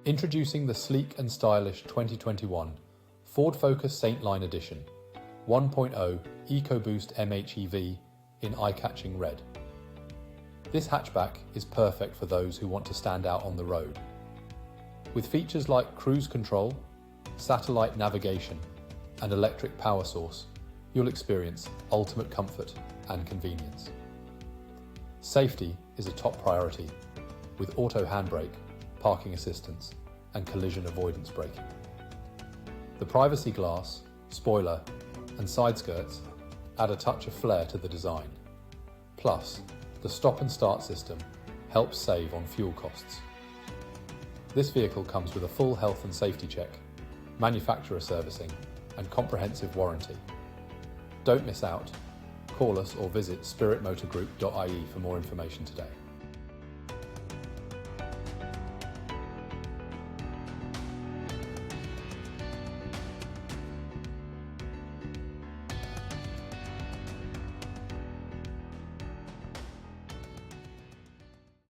Introducing the sleek and stylish 2021 Ford Focus Saint Line Edition 1.0 Ecoboost MHEV in eye-catching red. This hatchback is perfect for those who want to stand out on the road. With features like cruise control, satellite navigation, and electric power source, you'll experience ultimate comfort and convenience. Safety is a top priority with Auto Handbrake, parking assistance, and Collision Avoidance Braking. The privacy glass, spoiler, and side skirts add a touch of flair to the design. Plus, the stop and start system helps save on fuel costs. This vehicle comes with a full health and safety check, manufacturer servicing, and comprehensive warranty. Don't miss out. Call us or visit spiritmotorgroup.ie for more information today.